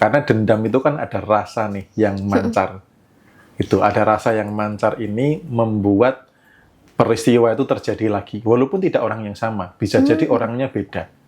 Karena dendam itu kan ada rasa nih yang mancar. Itu ada rasa yang mancar ini membuat peristiwa itu terjadi lagi. Walaupun tidak orang yang sama, bisa jadi orangnya beda.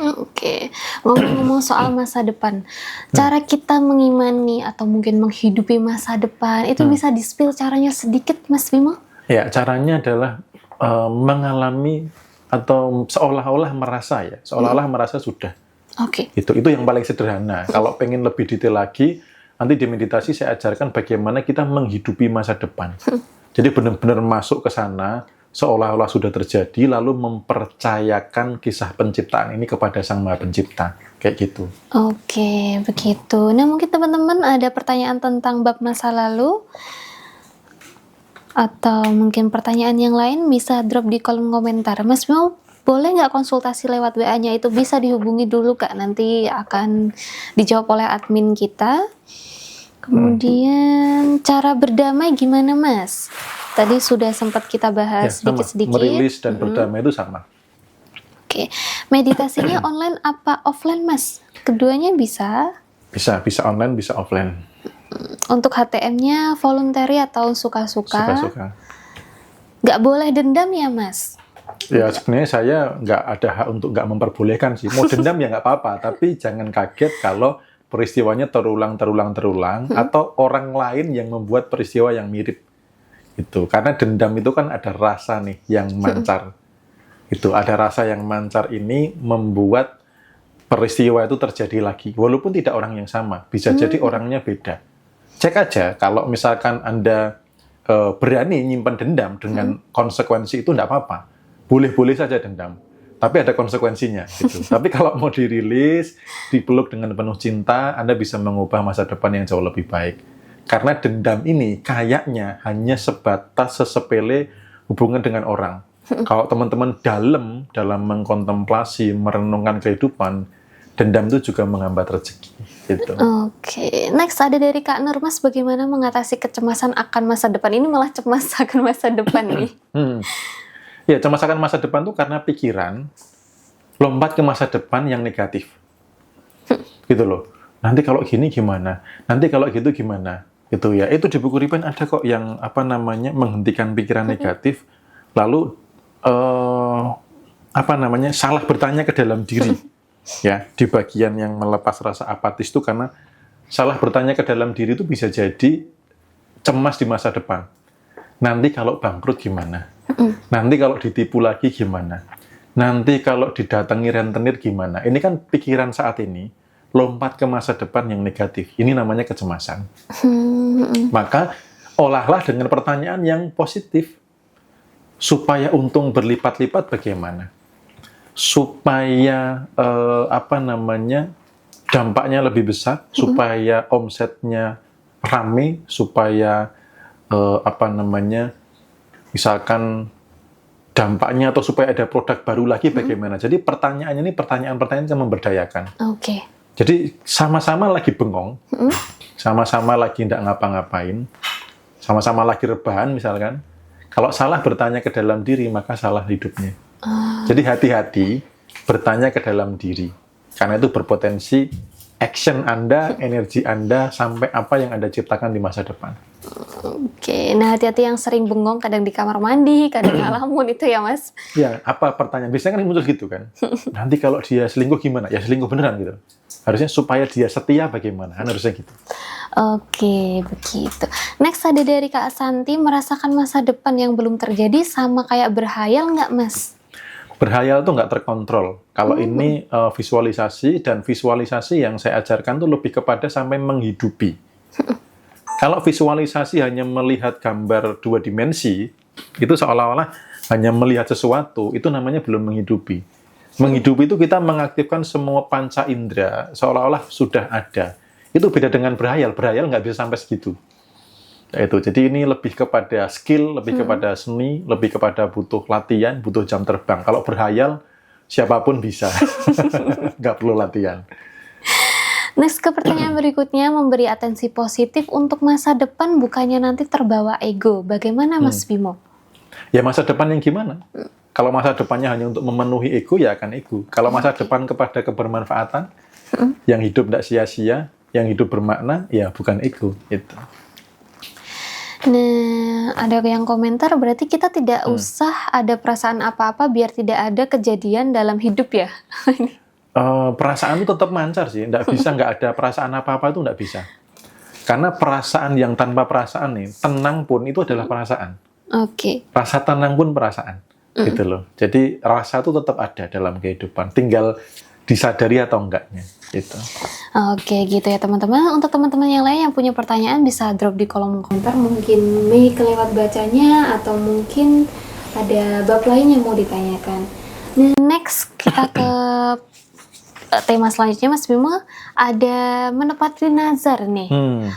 Oke, ngomong-ngomong soal masa depan, cara kita mengimani atau mungkin menghidupi masa depan itu bisa di-spill caranya sedikit, Mas Bimo? Ya, caranya adalah mengalami atau seolah-olah merasa ya, seolah-olah merasa sudah. Oke. Itu yang paling sederhana. Kalau pengen lebih detail lagi, nanti di meditasi saya ajarkan bagaimana kita menghidupi masa depan. Jadi benar-benar masuk ke sana, seolah-olah sudah terjadi, lalu mempercayakan kisah penciptaan ini kepada Sang Maha Pencipta. Kayak gitu. Oke, begitu. Nah, mungkin teman-teman ada pertanyaan tentang bab masa lalu, atau mungkin pertanyaan yang lain bisa drop di kolom komentar. Mas Bimo, boleh nggak konsultasi lewat WA-nya? Itu bisa dihubungi dulu, Kak. Nanti akan dijawab oleh admin kita. Kemudian, cara berdamai gimana, Mas? Tadi sudah sempat kita bahas sedikit-sedikit. Merilis dan berdamai itu sama. Oke. Meditasinya online apa offline, Mas? Keduanya bisa? Bisa online, bisa offline. Untuk HTM-nya voluntary atau suka-suka? Suka-suka. Nggak boleh dendam ya, Mas? Ya, sebenarnya saya nggak ada hak untuk nggak memperbolehkan sih. Mau dendam ya nggak apa-apa, tapi jangan kaget kalau peristiwanya terulang, atau orang lain yang membuat peristiwa yang mirip. Itu karena dendam itu kan ada rasa nih yang mancar. Itu ada rasa yang mancar ini membuat peristiwa itu terjadi lagi. Walaupun tidak orang yang sama, bisa jadi orangnya beda. Cek aja kalau misalkan Anda berani nyimpan dendam dengan konsekuensi itu enggak apa-apa. Boleh-boleh saja dendam. Tapi ada konsekuensinya gitu. Tapi kalau mau dirilis, dipeluk dengan penuh cinta, Anda bisa mengubah masa depan yang jauh lebih baik. Karena dendam ini kayaknya hanya sebatas sesepele hubungan dengan orang. Kalau teman-teman dalam mengkontemplasi, merenungkan kehidupan, dendam itu juga menghambat rezeki. Gitu. Oke, next ada dari Kak Nur, Mas, bagaimana mengatasi kecemasan akan masa depan? Ini malah cemas akan masa depan nih. Ya, cemas akan masa depan itu karena pikiran lompat ke masa depan yang negatif. Gitu loh. Nanti kalau gini gimana? Nanti kalau gitu gimana? Itu ya. Itu di buku Ripen ada kok yang menghentikan pikiran negatif lalu salah bertanya ke dalam diri. Ya, di bagian yang melepas rasa apatis itu karena salah bertanya ke dalam diri itu bisa jadi cemas di masa depan. Nanti kalau bangkrut gimana? Nanti kalau ditipu lagi gimana? Nanti kalau didatangi rentenir gimana? Ini kan pikiran saat ini lompat ke masa depan yang negatif. Ini namanya kecemasan. Maka olahlah dengan pertanyaan yang positif. Supaya untung berlipat-lipat bagaimana? Supaya dampaknya lebih besar, supaya omsetnya rame, supaya misalkan dampaknya atau supaya ada produk baru lagi bagaimana. Jadi pertanyaannya ini pertanyaan-pertanyaan yang memberdayakan. Oke. Jadi sama-sama lagi bengong, sama-sama lagi tidak ngapa-ngapain, sama-sama lagi rebahan misalkan. Kalau salah bertanya ke dalam diri, maka salah hidupnya. Jadi hati-hati bertanya ke dalam diri. Karena itu berpotensi action Anda, energi Anda, sampai apa yang Anda ciptakan di masa depan. Oke, nah hati-hati yang sering bengong, kadang di kamar mandi, kadang ngalamun itu ya, Mas? Ya, apa pertanyaan? Biasanya kan muncul gitu kan. Nanti kalau dia selingkuh gimana? Ya selingkuh beneran gitu. Harusnya supaya dia setia bagaimana? Kan harusnya gitu. Oke, begitu. Next ada dari Kak Santi, merasakan masa depan yang belum terjadi sama kayak berhayal nggak, Mas? Berhayal tuh nggak terkontrol. Kalau ini visualisasi, dan visualisasi yang saya ajarkan tuh lebih kepada sampai menghidupi. Kalau visualisasi hanya melihat gambar 2 dimensi, itu seolah-olah hanya melihat sesuatu, itu namanya belum menghidupi. Menghidupi itu kita mengaktifkan semua panca indera seolah-olah sudah ada. Itu beda dengan berhayal. Berhayal nggak bisa sampai segitu. Itu. Jadi ini lebih kepada skill, lebih kepada seni, lebih kepada butuh latihan, butuh jam terbang. Kalau berhayal, siapapun bisa. Nggak perlu latihan. Next, ke pertanyaan berikutnya, memberi atensi positif untuk masa depan bukannya nanti terbawa ego. Bagaimana Mas Bimo? Ya masa depan yang gimana? Kalau masa depannya hanya untuk memenuhi ego, ya akan ego. Kalau masa depan kepada kebermanfaatan, yang hidup tidak sia-sia, yang hidup bermakna, ya bukan ego. Gitu. Nah, ada yang komentar, berarti kita tidak usah ada perasaan apa-apa biar tidak ada kejadian dalam hidup ya? Perasaan itu tetap mancar sih, nggak bisa nggak ada perasaan apa-apa itu nggak bisa. Karena perasaan yang tanpa perasaan nih, tenang pun itu adalah perasaan. Oke. Rasa tenang pun perasaan, gitu loh. Jadi rasa itu tetap ada dalam kehidupan, tinggal disadari atau enggaknya, gitu. Oke, gitu ya teman-teman. Untuk teman-teman yang lain yang punya pertanyaan bisa drop di kolom komentar. Mungkin Mei kelewat bacanya atau mungkin ada bab lain yang mau ditanyakan. Nah, next kita ke tema selanjutnya Mas Bimo, ada menepati nazar nih.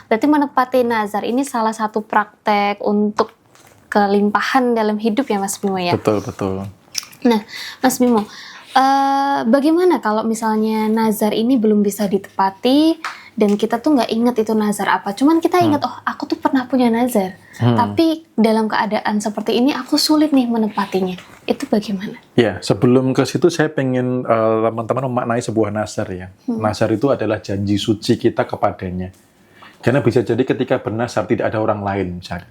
Berarti menepati nazar ini salah satu praktek untuk kelimpahan dalam hidup ya Mas Bimo ya? Betul, betul. Nah, Mas Bimo, bagaimana kalau misalnya nazar ini belum bisa ditepati dan kita tuh nggak inget itu nazar apa, cuman kita inget, oh aku tuh pernah punya nazar, tapi dalam keadaan seperti ini aku sulit nih menepatinya. Itu bagaimana? Ya, sebelum ke situ saya pengen teman-teman memaknai sebuah nazar ya. Nazar itu adalah janji suci kita kepadanya. Karena bisa jadi ketika bernazar tidak ada orang lain misalnya.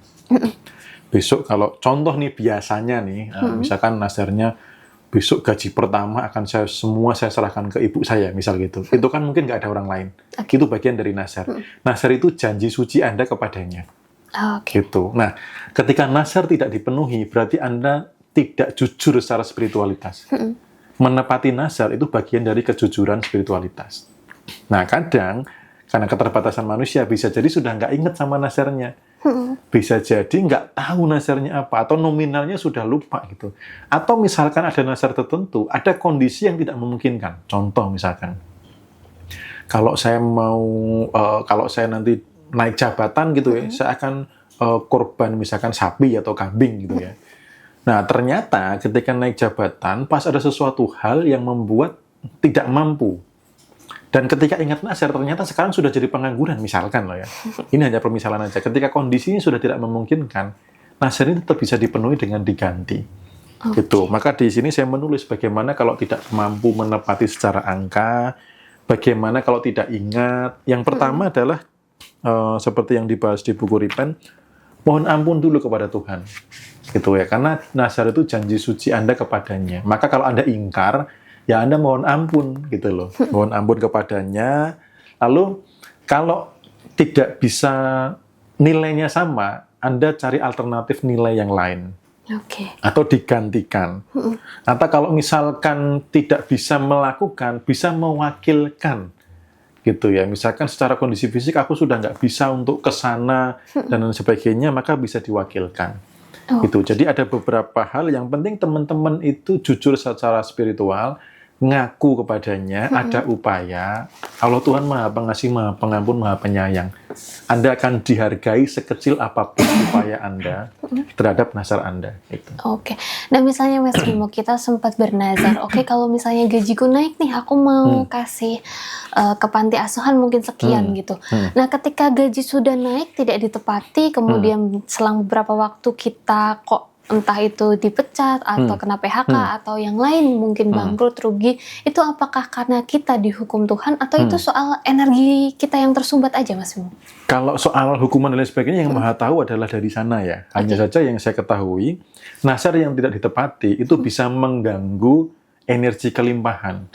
Besok kalau contoh nih biasanya nih, misalkan nazarnya besok gaji pertama akan saya serahkan ke ibu saya, misal gitu. Itu kan mungkin nggak ada orang lain. Itu bagian dari nazar. Nazar itu janji suci Anda kepadanya. Gitu. Nah, ketika nazar tidak dipenuhi, berarti Anda tidak jujur secara spiritualitas. Menepati nazar itu bagian dari kejujuran spiritualitas. Nah, kadang karena keterbatasan manusia bisa jadi sudah nggak ingat sama nazarnya. Bisa jadi nggak tahu nazarnya apa, atau nominalnya sudah lupa gitu. Atau misalkan ada nazar tertentu, ada kondisi yang tidak memungkinkan. Contoh misalkan, kalau saya nanti naik jabatan gitu ya, saya akan korban misalkan sapi atau kambing gitu ya. Nah ternyata ketika naik jabatan, pas ada sesuatu hal yang membuat tidak mampu. Dan ketika ingat nazar, ternyata sekarang sudah jadi pengangguran, misalkan loh ya. Ini hanya permisalan aja. Ketika kondisinya sudah tidak memungkinkan, nazar ini tetap bisa dipenuhi dengan diganti. Gitu. Maka di sini saya menulis bagaimana kalau tidak mampu menepati secara angka, bagaimana kalau tidak ingat. Yang pertama adalah, seperti yang dibahas di buku Repent, mohon ampun dulu kepada Tuhan. Gitu ya. Karena nazar itu janji suci Anda kepadanya. Maka kalau Anda ingkar, ya Anda mohon ampun gitu loh, mohon ampun kepadanya. Lalu kalau tidak bisa nilainya sama, Anda cari alternatif nilai yang lain, atau digantikan. Atau kalau misalkan tidak bisa melakukan, bisa mewakilkan, gitu ya. Misalkan secara kondisi fisik aku sudah nggak bisa untuk ke sana dan sebagainya, maka bisa diwakilkan. Gitu. Jadi ada beberapa hal yang penting teman-teman itu jujur secara spiritual. Ngaku kepadanya, ada upaya. Allah Tuhan Maha Pengasih, Maha Pengampun, Maha Penyayang. Anda akan dihargai sekecil apapun upaya Anda terhadap nazar Anda. Itu. Nah misalnya Mas Bimo, kita sempat bernazar, kalau misalnya gajiku naik nih, aku mau kasih ke panti asuhan mungkin sekian gitu. Nah ketika gaji sudah naik, tidak ditepati, kemudian selang beberapa waktu kita kok entah itu dipecat atau kena PHK atau yang lain mungkin bangkrut, rugi, itu apakah karena kita dihukum Tuhan atau itu soal energi kita yang tersumbat aja Mas Bimo? Kalau soal hukuman dan lain sebagainya yang Maha tahu adalah dari sana ya. Hanya saja yang saya ketahui, nazar yang tidak ditepati itu bisa mengganggu energi kelimpahan.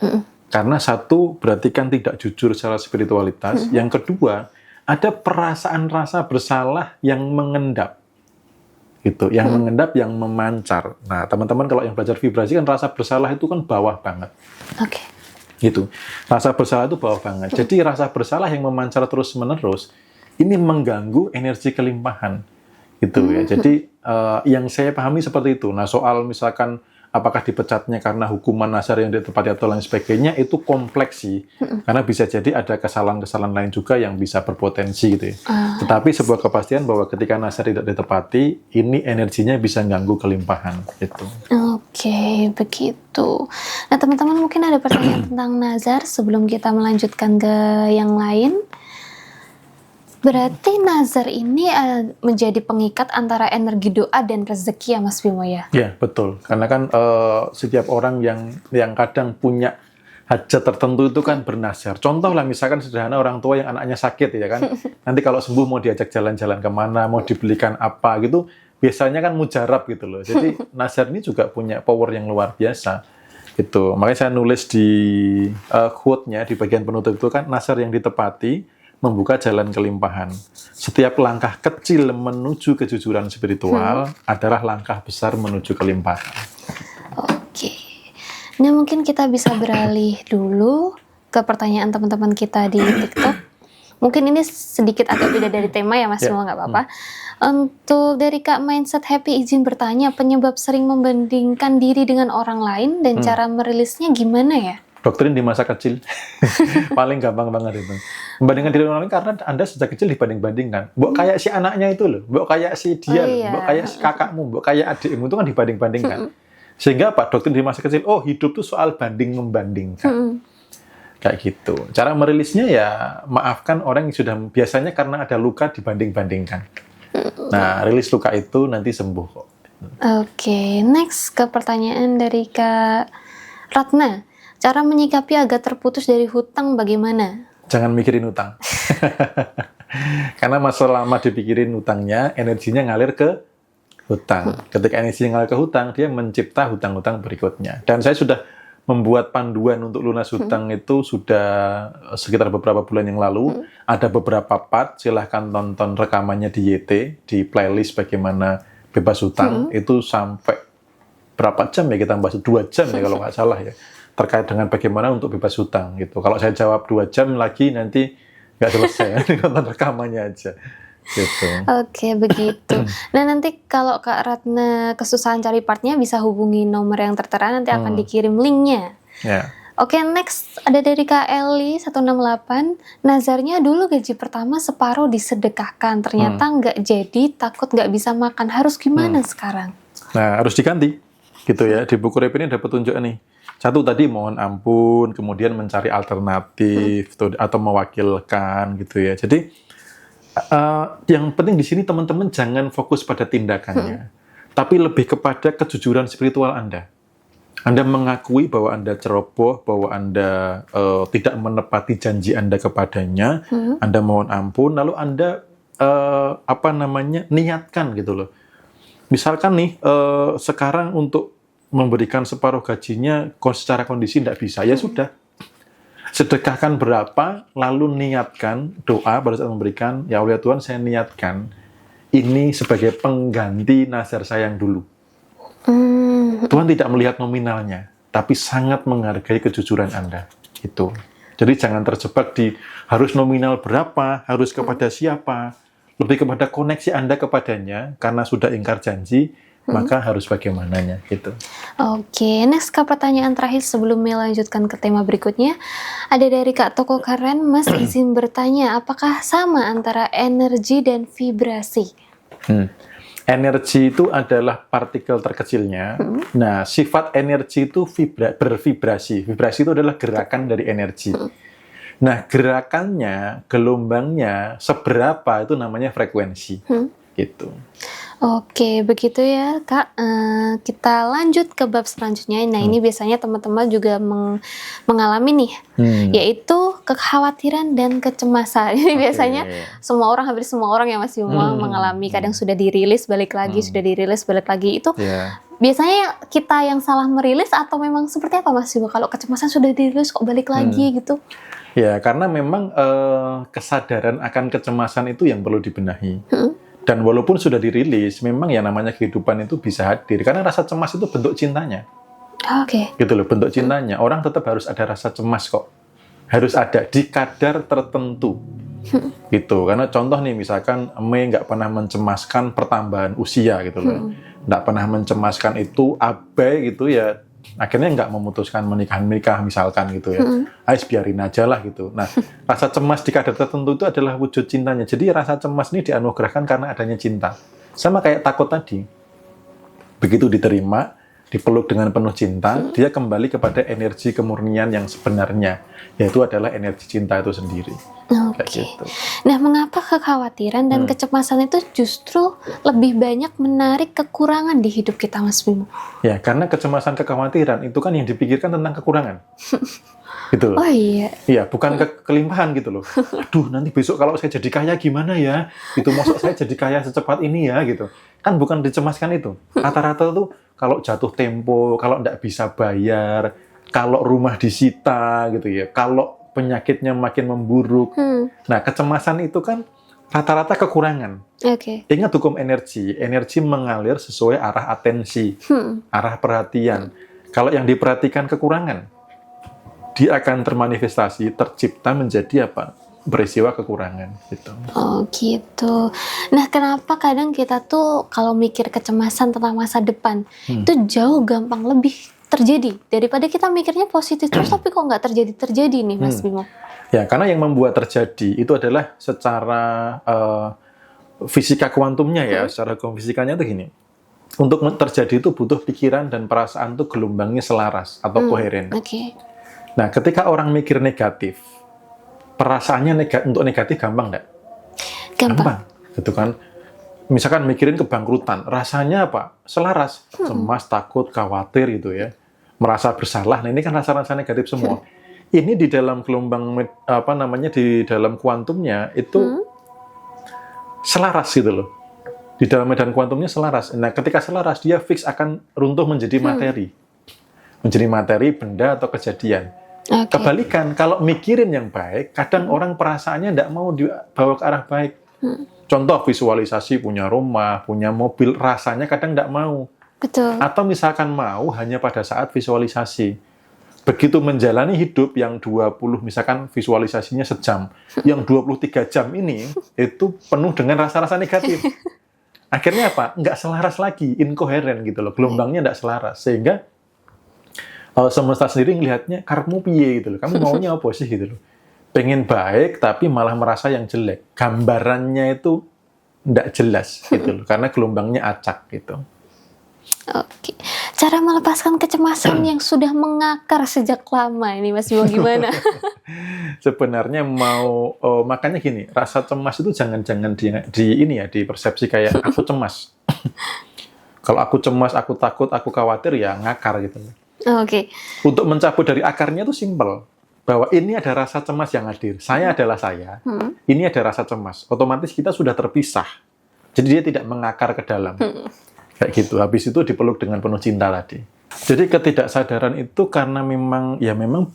Karena satu, berarti kan tidak jujur secara spiritualitas. Yang kedua, ada perasaan rasa bersalah yang mengendap. Gitu, yang mengendap, yang memancar. Nah, teman-teman kalau yang belajar vibrasi kan rasa bersalah itu kan bawah banget. Gitu. Rasa bersalah itu bawah banget. Jadi rasa bersalah yang memancar terus-menerus ini mengganggu energi kelimpahan. Gitu ya. Jadi yang saya pahami seperti itu. Nah, soal misalkan apakah dipecatnya karena hukuman nazar yang ditepati atau lain sebagainya, itu kompleks sih. Karena bisa jadi ada kesalahan-kesalahan lain juga yang bisa berpotensi gitu ya. Tetapi sebuah kepastian bahwa ketika nazar tidak ditepati, ini energinya bisa ganggu kelimpahan gitu. Oke, begitu. Nah, teman-teman mungkin ada pertanyaan tentang nazar sebelum kita melanjutkan ke yang lain. Berarti nazar ini menjadi pengikat antara energi doa dan rezeki ya Mas Bimo ya? Ya, betul. Karena kan setiap orang yang kadang punya hajat tertentu itu kan bernazar. Contoh lah misalkan sederhana orang tua yang anaknya sakit ya kan. Nanti kalau sembuh mau diajak jalan-jalan kemana, mau dibelikan apa gitu, biasanya kan mujarab gitu loh. Jadi nazar ini juga punya power yang luar biasa. Gitu. Makanya saya nulis di quote-nya di bagian penutup itu kan, nazar yang ditepati membuka jalan kelimpahan. Setiap langkah kecil menuju kejujuran spiritual adalah langkah besar menuju kelimpahan. Oke. Nah, mungkin kita bisa beralih dulu ke pertanyaan teman-teman kita di TikTok. Mungkin ini sedikit agak beda dari tema ya Mas, semua nggak apa-apa. Untuk dari Kak Mindset Happy izin bertanya, penyebab sering membandingkan diri dengan orang lain dan cara merilisnya gimana ya? Doktrin di masa kecil. Paling gampang banget itu. Membandingkan diri orang lain karena Anda sejak kecil dibanding-bandingkan. Mbok kayak si anaknya itu loh, mbok kayak si dia, mbok kayak si kakakmu, mbok kayak adikmu, itu kan dibanding-bandingkan. Sehingga apa? Doktrin di masa kecil, oh hidup tuh soal banding-membandingkan. Kayak gitu. Cara merilisnya ya maafkan orang yang sudah biasanya karena ada luka dibanding-bandingkan. Nah, rilis luka itu nanti sembuh kok. Oke, next ke pertanyaan dari Kak Ratna. Cara menyikapi agar terputus dari hutang bagaimana? Jangan mikirin hutang. Karena selama dipikirin hutangnya, energinya ngalir ke hutang. Ketika energinya ngalir ke hutang, dia mencipta hutang-hutang berikutnya. Dan saya sudah membuat panduan untuk lunas hutang itu sudah sekitar beberapa bulan yang lalu. Ada beberapa part, silahkan tonton rekamannya di YT, di playlist bagaimana bebas hutang. Itu sampai berapa jam ya kita bahas? 2 jam ya kalau nggak salah ya. Terkait dengan bagaimana untuk bebas hutang gitu. Kalau saya jawab 2 jam lagi nanti nggak selesai, nonton rekamannya aja. Gitu. Oke, begitu. Nah, nanti kalau Kak Ratna kesusahan cari partnya bisa hubungi nomor yang tertera, nanti akan dikirim linknya. Yeah. Oke, next ada dari Kak Eli 168. Nazarnya dulu gaji pertama separuh disedekahkan, ternyata nggak jadi, takut nggak bisa makan. Harus gimana sekarang? Nah, harus diganti. Gitu ya. Di buku rep ini ada petunjuk nih. Satu tadi mohon ampun, kemudian mencari alternatif atau mewakilkan gitu ya. Jadi yang penting di sini teman-teman jangan fokus pada tindakannya, tapi lebih kepada kejujuran spiritual Anda. Anda mengakui bahwa Anda ceroboh, bahwa Anda tidak menepati janji Anda kepadanya, Anda mohon ampun, lalu Anda niatkan gitu loh. Misalkan nih sekarang untuk memberikan separuh gajinya secara kondisi tidak bisa, ya sudah. Sedekahkan berapa, lalu niatkan doa pada saat memberikan, ya Allah Tuhan saya niatkan ini sebagai pengganti nazar saya yang dulu. Tuhan tidak melihat nominalnya, tapi sangat menghargai kejujuran Anda. Gitu. Jadi jangan terjebak di harus nominal berapa, harus kepada siapa, lebih kepada koneksi Anda kepadanya, karena sudah ingkar janji, maka harus bagaimananya gitu. Oke, next ke pertanyaan terakhir sebelum melanjutkan ke tema berikutnya. Ada dari Kak Toko Karen, Mas izin bertanya, apakah sama antara energi dan vibrasi? Energi itu adalah partikel terkecilnya. Nah, sifat energi itu bervibrasi. Vibrasi itu adalah gerakan dari energi. Nah, gerakannya, gelombangnya, seberapa itu namanya frekuensi. Gitu. Oke, begitu ya Kak. Kita lanjut ke bab selanjutnya. Nah, ini biasanya teman-teman juga mengalami nih, yaitu kekhawatiran dan kecemasan. Ini biasanya hampir semua orang ya Mas Bimo mengalami. Kadang sudah dirilis balik lagi, sudah dirilis balik lagi. Itu biasanya kita yang salah merilis atau memang seperti apa Mas Bimo? Kalau kecemasan sudah dirilis kok balik lagi gitu? Ya, karena memang kesadaran akan kecemasan itu yang perlu dibenahi. Dan walaupun sudah dirilis, memang ya namanya kehidupan itu bisa hadir. Karena rasa cemas itu bentuk cintanya. Oke. Gitu loh, bentuk cintanya. Orang tetap harus ada rasa cemas kok. Harus ada di kadar tertentu. Gitu. Karena contoh nih, misalkan Mei nggak pernah mencemaskan pertambahan usia gitu loh. nggak pernah mencemaskan itu, abai gitu ya, akhirnya nggak memutuskan menikah misalkan gitu ya. Ais biarin aja lah gitu. Nah, rasa cemas di kadar tertentu itu adalah wujud cintanya. Jadi rasa cemas ini dianugerahkan karena adanya cinta. Sama kayak takut tadi. Begitu diterima, dipeluk dengan penuh cinta, dia kembali kepada energi kemurnian yang sebenarnya, yaitu adalah energi cinta itu sendiri. Kayak gitu. Nah, mengapa kekhawatiran dan kecemasan itu justru lebih banyak menarik kekurangan di hidup kita, Mas Bimo? Ya, karena kecemasan, kekhawatiran itu kan yang dipikirkan tentang kekurangan. Gitu loh. Oh iya. Iya, bukan kelimpahan gitu loh. Aduh, nanti besok kalau saya jadi kaya gimana ya? Itu maksud saya jadi kaya secepat ini ya gitu. Kan bukan dicemaskan itu. Rata-rata tuh kalau jatuh tempo, kalau nggak bisa bayar, kalau rumah disita gitu ya, kalau penyakitnya makin memburuk. Nah, kecemasan itu kan rata-rata kekurangan. Oke. Ingat hukum energi. Energi mengalir sesuai arah atensi, arah perhatian. Kalau yang diperhatikan kekurangan, dia akan termanifestasi, tercipta menjadi apa? Peristiwa kekurangan gitu. Oh gitu. Nah, kenapa kadang kita tuh kalau mikir kecemasan tentang masa depan itu jauh gampang lebih terjadi daripada kita mikirnya positif terus tapi kok nggak terjadi nih, Mas Bimo? Ya, karena yang membuat terjadi itu adalah secara fisika kuantumnya ya, secara hukum fisikanya itu gini. Untuk terjadi itu butuh pikiran dan perasaan tuh gelombangnya selaras atau koheren. Oke. Nah, ketika orang mikir negatif, perasaannya untuk negatif gampang nggak? Gampang. Gitu kan. Misalkan mikirin kebangkrutan, rasanya apa? Selaras, cemas, takut, khawatir gitu ya. Merasa bersalah. Nah, ini kan rasa-rasa negatif semua. Ini di dalam gelombang di dalam kuantumnya itu selaras gitu loh. Di dalam medan kuantumnya selaras. Nah, ketika selaras dia fix akan runtuh menjadi materi. Menjadi materi, benda atau kejadian. Okay. Kebalikan, kalau mikirin yang baik, kadang orang perasaannya tidak mau dibawa ke arah baik. Contoh visualisasi punya rumah, punya mobil, rasanya kadang tidak mau. Betul. Atau misalkan mau hanya pada saat visualisasi. Begitu menjalani hidup yang 20, misalkan visualisasinya sejam, yang 23 jam ini itu penuh dengan rasa-rasa negatif. Akhirnya apa? Nggak selaras lagi, inkoheren gitu loh. Gelombangnya nggak selaras. Sehingga semesta sendiri ngelihatnya karepmu piye gitu loh. Kamu maunya apa sih gitu loh. Pengen baik tapi malah merasa yang jelek. Gambarannya itu nggak jelas gitu loh. Karena gelombangnya acak gitu. Oke. Cara melepaskan kecemasan yang sudah mengakar sejak lama ini, Mas Bimo, gimana? Sebenarnya makanya gini, rasa cemas itu jangan di persepsi kayak aku cemas. Kalau aku cemas, aku takut, aku khawatir ya ngakar gitu loh. Oke. Untuk mencabut dari akarnya itu simpel. Bahwa ini ada rasa cemas yang hadir. Saya adalah saya. Ini ada rasa cemas. Otomatis kita sudah terpisah. Jadi dia tidak mengakar ke dalam. Kayak gitu. Habis itu dipeluk dengan penuh cinta tadi. Jadi ketidaksadaran itu karena memang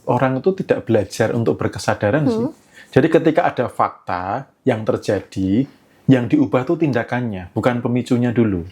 orang itu tidak belajar untuk berkesadaran sih. Jadi ketika ada fakta yang terjadi, yang diubah itu tindakannya, bukan pemicunya dulu.